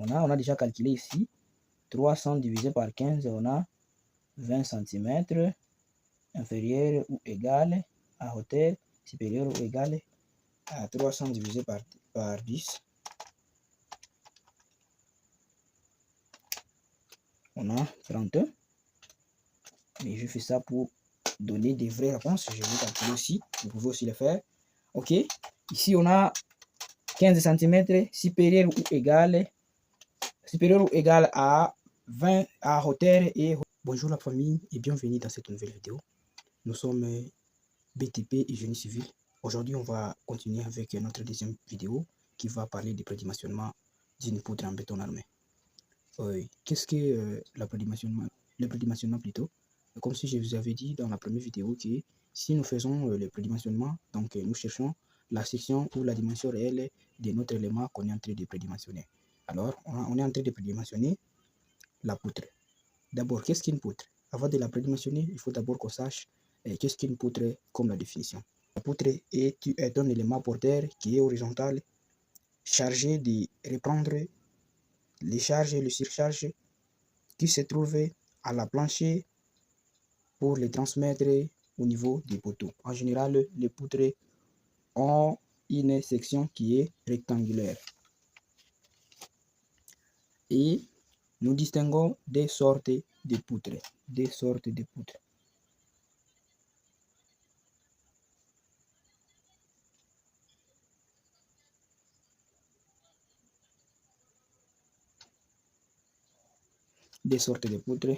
On a déjà calculé ici. 300 divisé par 15, on a 20 cm, inférieur ou égal à hauteur, supérieur ou égal à 300 divisé par 10. On a 30. Mais je fais ça pour donner des vraies réponses. Je vais calculer aussi. Vous pouvez aussi le faire. Ok. Ici, on a 15 cm supérieur ou égal à 20 à hauteur et... Bonjour la famille et bienvenue dans cette nouvelle vidéo. Nous sommes BTP et génie civil. Aujourd'hui, on va continuer avec notre deuxième vidéo qui va parler du prédimensionnement d'une poutre en béton armé. Qu'est-ce que le prédimensionnement plutôt? Comme si je vous avais dit dans la première vidéo que si nous faisons le prédimensionnement, donc nous cherchons la section ou la dimension réelle de notre élément qu'on est en train de prédimensionner. Alors, on est en train de prédimensionner la poutre. D'abord, qu'est-ce qu'une poutre? Avant de la prédimensionner, il faut d'abord qu'on sache qu'est-ce qu'une poutre comme la définition. La poutre est un élément porteur qui est horizontal, chargé de reprendre les charges et les surcharges qui se trouvent à la plancher pour les transmettre au niveau des poteaux. En général, les poutres ont une section qui est rectangulaire. Et nous distinguons des sortes de poutres. Des sortes de poutres. Des sortes de poutres.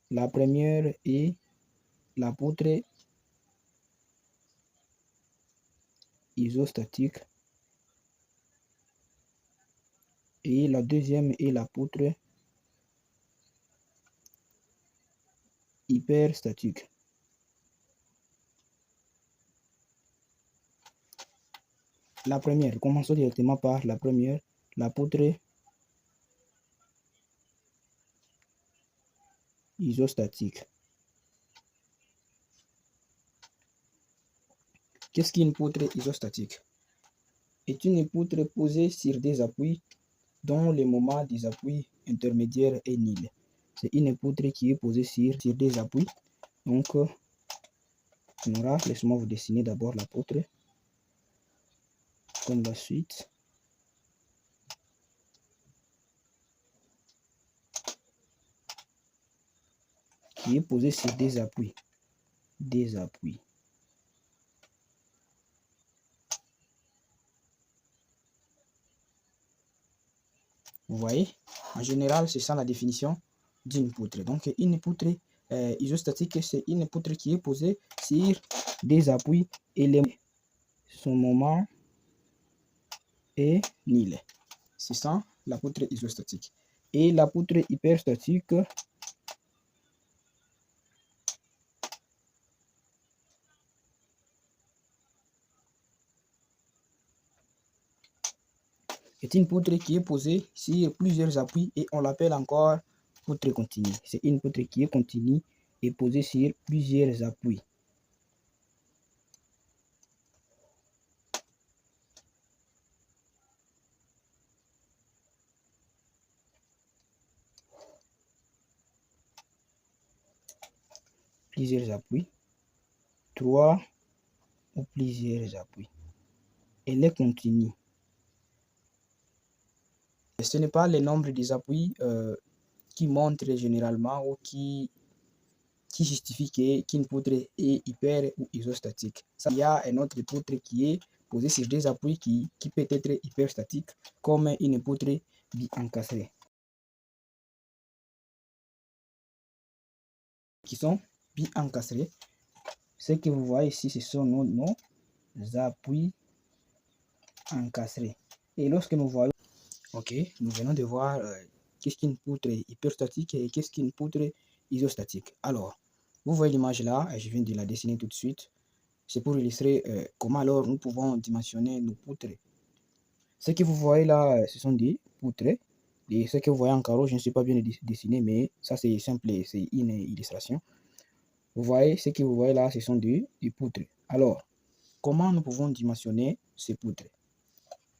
La première est la poutre isostatique. Et la deuxième est la poutre hyperstatique. La première, commençons directement par la première, la poutre isostatique. Qu'est-ce qu'une poutre isostatique? Est une poutre posée sur des appuis dont le moment des appuis intermédiaires est nul. C'est une poutre qui est posée sur des appuis. Donc, on aura, laissez-moi vous dessiner d'abord la poutre comme la suite. Qui est posée sur des appuis. Des appuis. Vous voyez, en général, c'est ça la définition d'une poutre. Donc, une poutre isostatique, c'est une poutre qui est posée sur des appuis et son moment est nul. C'est ça la poutre isostatique. Et la poutre hyperstatique est une poutre qui est posée sur plusieurs appuis et on l'appelle encore poutre continue. C'est une poutre qui est continue et posée sur plusieurs appuis. Plusieurs appuis, 3 ou plusieurs appuis. Elle est continue. Ce n'est pas le nombre des appuis qui montre généralement ou qui justifie qu'une poutre est hyper ou isostatique. Ça, il y a un autre poutre qui est posé sur des appuis qui peut être hyperstatique, comme une poutre bi-encastrée. Qui sont bi-encastrés. Ce que vous voyez ici, ce sont nos appuis encastrés. Et lorsque nous voyons, ok, nous venons de voir qu'est-ce qu'une poutre hyperstatique et qu'est-ce qu'une poutre isostatique. Alors, vous voyez l'image là, et je viens de la dessiner tout de suite. C'est pour illustrer comment alors nous pouvons dimensionner nos poutres. Ce que vous voyez là, ce sont des poutres. Et ce que vous voyez en carreau, je ne sais pas bien dessiner, mais ça c'est simple, c'est une illustration. Vous voyez, ce que vous voyez là, ce sont des poutres. Alors, comment nous pouvons dimensionner ces poutres?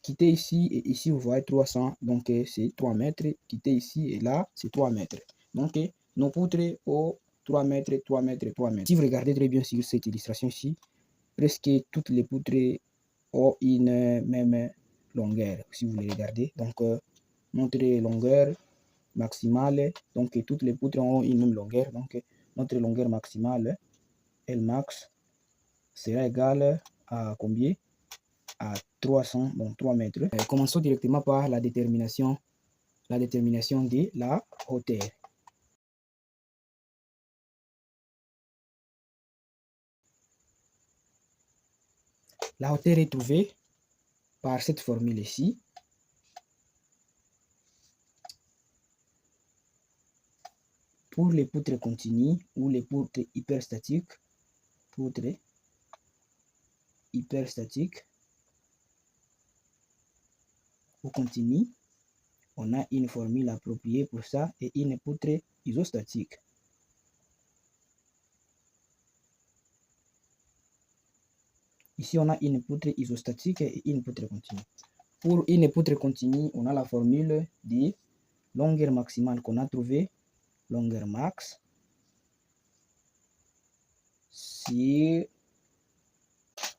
quitter ici et ici, vous voyez 300, donc c'est 3 mètres. Quitter ici et là, c'est 3 mètres. Donc, nos poutres au 3 mètres, 3 mètres, 3 mètres. Si vous regardez très bien sur cette illustration ici, presque toutes les poutres ont une même longueur, si vous les regardez. Donc, notre longueur maximale, donc toutes les poutres ont une même longueur. Donc, notre longueur maximale, L max, sera égale à combien? À 300, donc 3 mètres. Commençons directement par la détermination de la hauteur. La hauteur est trouvée par cette formule ici. Pour les poutres continues ou les poutres hyperstatiques, ou continues, on a une formule appropriée pour ça et une poutre isostatique. Ici, on a une poutre isostatique et une poutre continue. Pour une poutre continue, on a la formule de longueur maximale qu'on a trouvée, longueur max, si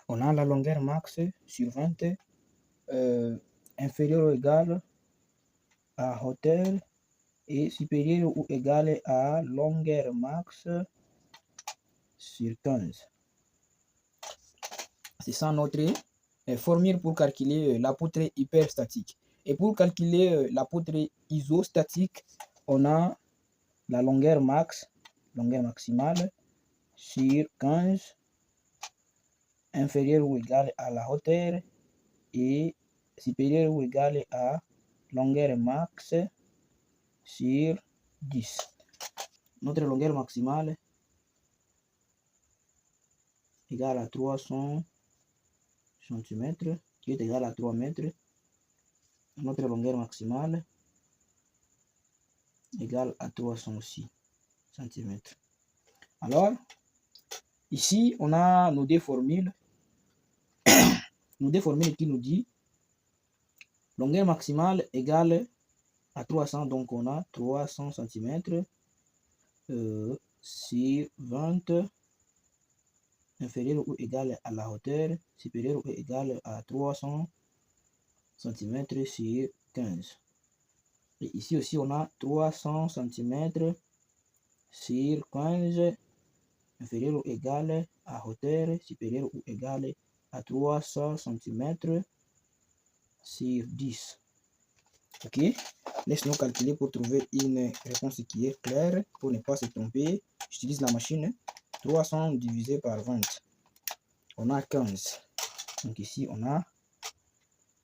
on a la longueur max sur 20 inférieure ou égale à hauteur et supérieure ou égale à longueur max sur 15. C'est ça notre formule pour calculer la poutre hyperstatique. Et pour calculer la poutre isostatique, on a la longueur maximale sur 15 inférieure ou égale à la hauteur et supérieure ou égale à longueur max sur 10. Notre longueur maximale égale à 300 cm, qui est égal à 3 mètres. Notre longueur maximale égale à 300 aussi cm. Alors, ici, on a nos deux formules. Qui nous dit longueur maximale égale à 300, donc on a 300 cm sur 20 inférieur ou égal à la hauteur, supérieur ou égal à 300 cm sur 15. Et ici aussi, on a 300 cm sur 15 inférieur ou égal à hauteur, supérieur ou égal à 300 cm sur 10. Ok, laisse-nous calculer pour trouver une réponse qui est claire, pour ne pas se tromper. J'utilise la machine. 300 divisé par 20, on a 15. Donc ici, on a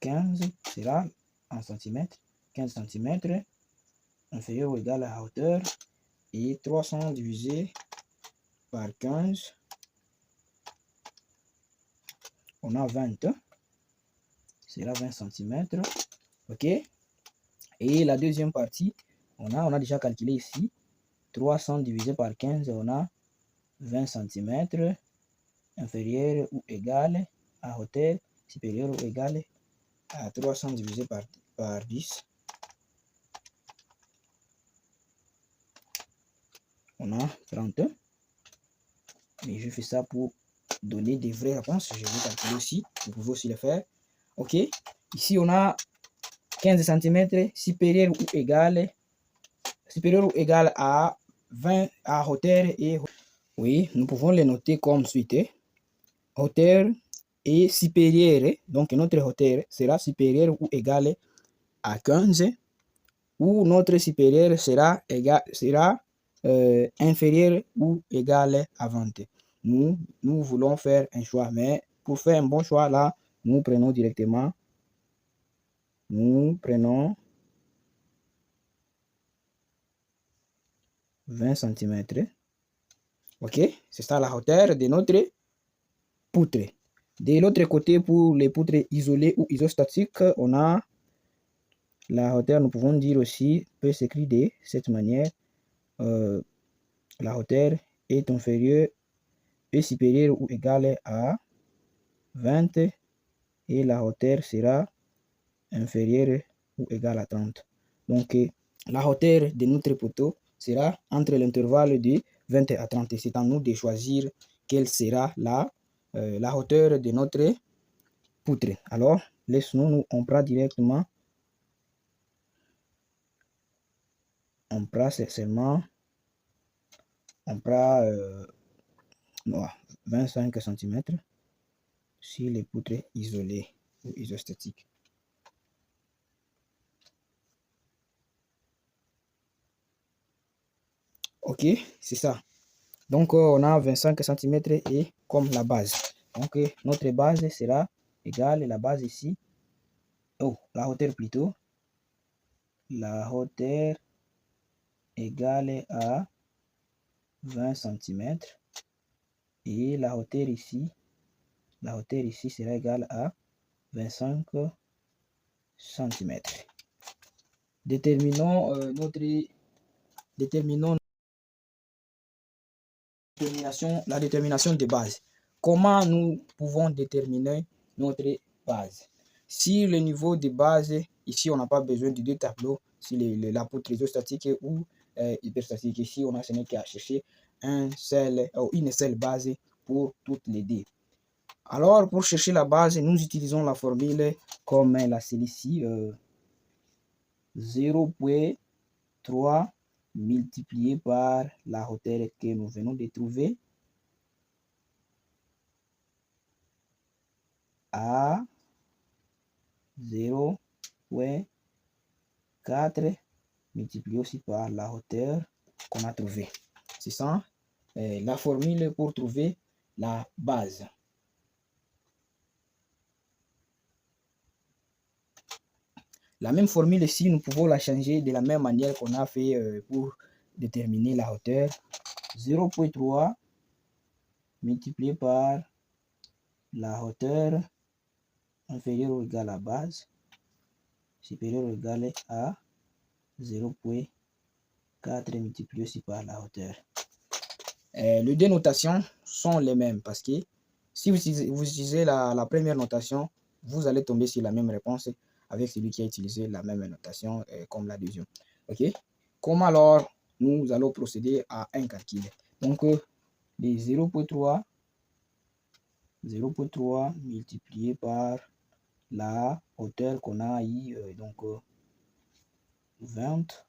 15, sera en centimètres, 15 cm, inférieur ou égal à la hauteur, et 300 divisé par 15, on a 20, sera 20 cm. Ok, et la deuxième partie, on a déjà calculé ici, 300 divisé par 15, on a 20 cm, inférieur ou égal à hauteur, supérieur ou égal à 300 divisé par 10. On a 30. Mais je fais ça pour donner des vraies réponses. Je vais calculer aussi. Vous pouvez aussi le faire. Ok. Ici, on a 15 cm supérieur ou égal à 20 à hauteur et... Oui, nous pouvons les noter comme suite. Hauteur et supérieure. Donc, notre hauteur sera supérieure ou égale à 15. Ou notre supérieur sera inférieur ou égal à 20. Nous voulons faire un choix, mais pour faire un bon choix, là, nous prenons directement, 20 cm. Ok, c'est ça la hauteur de notre poutre. De l'autre côté, pour les poutres isolées ou isostatiques, on a la hauteur, nous pouvons dire aussi, peut s'écrire de cette manière. La hauteur est inférieure et supérieure ou égale à 20 et la hauteur sera inférieure ou égale à 30. Donc, la hauteur de notre poteau sera entre l'intervalle de 20 à 30. Et c'est à nous de choisir quelle sera la hauteur de notre poutre. Alors, laisse-nous, on prend directement, on prend seulement, on prend 25 cm sur les poutres isolées ou isostatiques. Ok, c'est ça. Donc, on a 25 cm et comme la base. Donc, notre base sera égale, la base ici, la hauteur plutôt, la hauteur égale à 20 cm et la hauteur ici sera égale à 25 cm. Déterminons la détermination de base. Comment nous pouvons déterminer notre base? Si le niveau de base, ici on n'a pas besoin de deux tableaux, si la poutre isostatique ou hyperstatique, ici on a ce n'est qu'à chercher une seule base pour toutes les deux. Alors pour chercher la base, nous utilisons la formule comme celle-ci, 0,3 multiplié par la hauteur que nous venons de trouver à 0,4 multiplié aussi par la hauteur qu'on a trouvée. C'est ça la formule pour trouver la base. La même formule ici, nous pouvons la changer de la même manière qu'on a fait pour déterminer la hauteur. 0,3 multiplié par la hauteur inférieure ou égale à la base, supérieure ou égale à 0,4 multiplié aussi par la hauteur. Les deux notations sont les mêmes parce que si vous utilisez la première notation, vous allez tomber sur la même réponse avec celui qui a utilisé la même notation comme la deuxième. Ok? Comment alors nous allons procéder à un calcul? Donc, les 0,3 multiplié par la hauteur qu'on a eu, donc 20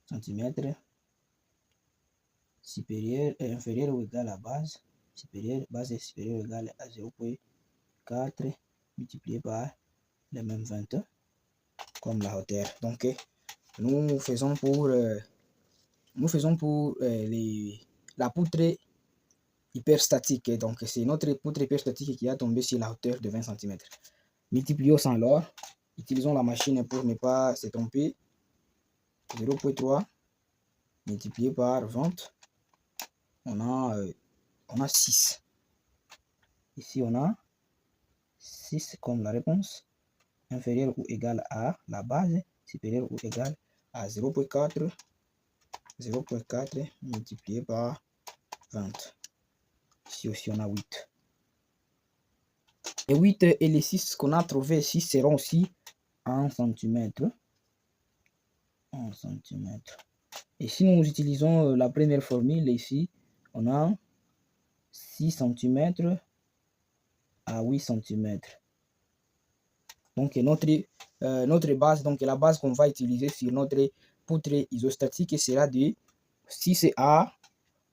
cm supérieur et inférieur ou égal à base supérieure, base supérieure ou égale à 0,4 multiplié par le même 20 comme la hauteur. Donc nous faisons pour la poutre hyperstatique. Donc c'est notre poutre hyperstatique qui a tombé sur la hauteur de 20 cm. Multiplions sans l'or. Utilisons la machine pour ne pas se tromper. 0,3 multiplié par 20. On a 6. Ici, on a 6 comme la réponse. Inférieure ou égale à la base. Supérieure ou égale à 0,4. 0,4 multiplié par 20. Ici aussi, on a 8. Les 8 et les 6 qu'on a trouvé ici seront aussi en centimètres. En centimètres. Et si nous utilisons la première formule ici, on a 6 cm à 8 cm. Donc notre base, donc la base qu'on va utiliser sur notre poutre isostatique sera de 6 à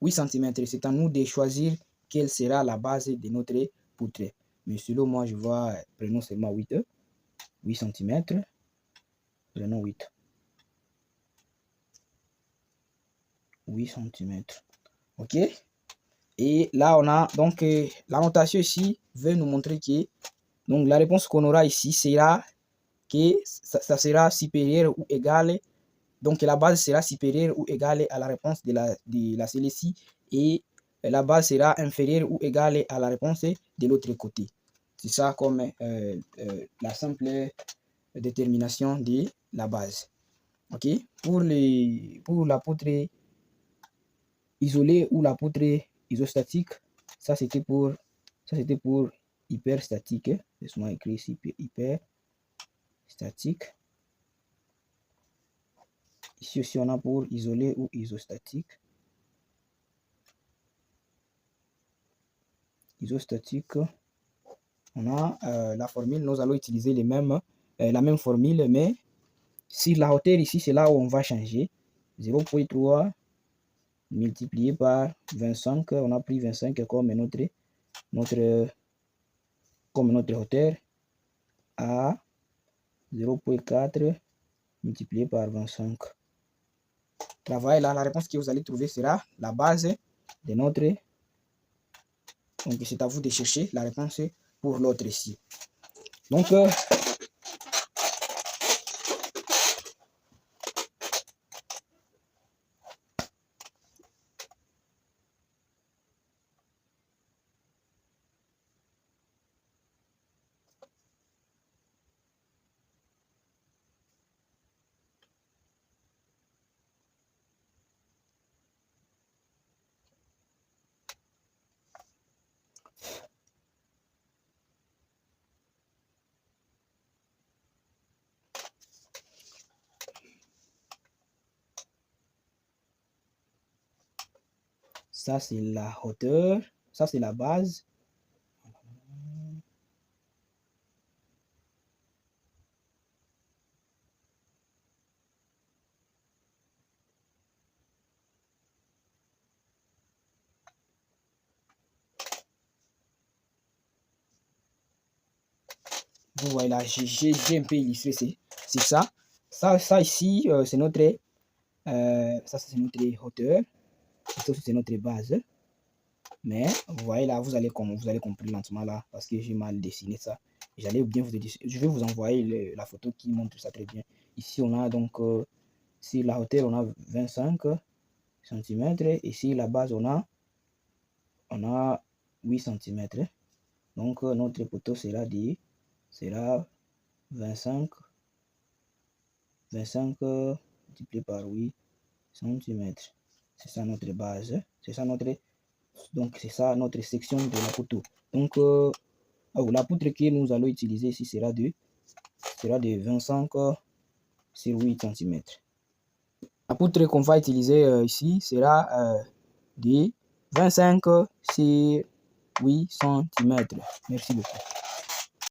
8 cm. C'est à nous de choisir quelle sera la base de notre poutre. Mais selon moi, je vois, prenons seulement 8 cm. Prenons 8 cm. Ok. Et là, on a donc la notation ici veut nous montrer que donc la réponse qu'on aura ici sera que ça sera supérieur ou égal. Donc la base sera supérieure ou égale à la réponse de la celle-ci et la base sera inférieure ou égale à la réponse de l'autre côté. C'est ça comme la simple détermination de la base. Ok. Pour la poutre isolée ou la poutre isostatique, ça c'était pour hyperstatique. Laisse-moi écrire ici statique. Ici aussi, on a pour isolé ou isostatique. Isostatique, on a la formule, nous allons utiliser la même formule, mais si la hauteur ici, c'est là où on va changer. 0,3 multiplié par 25, on a pris 25 comme notre hauteur, à 0,4 multiplié par 25. Travail là, la réponse que vous allez trouver sera la base de notre. Donc c'est à vous de chercher la réponse pour l'autre ici. Donc ça c'est la hauteur, ça c'est la base. Vous voyez là, j'ai un peu illustré, c'est ça. Ça ici, c'est notre, ça c'est notre hauteur. Ça c'est notre base. Mais vous voyez là, vous allez comprendre lentement là, parce que j'ai mal dessiné ça. J'allais bien vous dire, je vais vous envoyer la photo qui montre ça très bien. Ici, on a donc, sur la hauteur, on a 25 cm. Et sur la base, on a 8 cm. Donc, notre poteau sera 25 multiplié par 8 cm. C'est ça notre base. C'est ça notre section de la poteau. Donc, la poutre que nous allons utiliser ici sera de 25 sur 8 cm. La poutre qu'on va utiliser ici sera de 25 sur 8 cm. Merci beaucoup.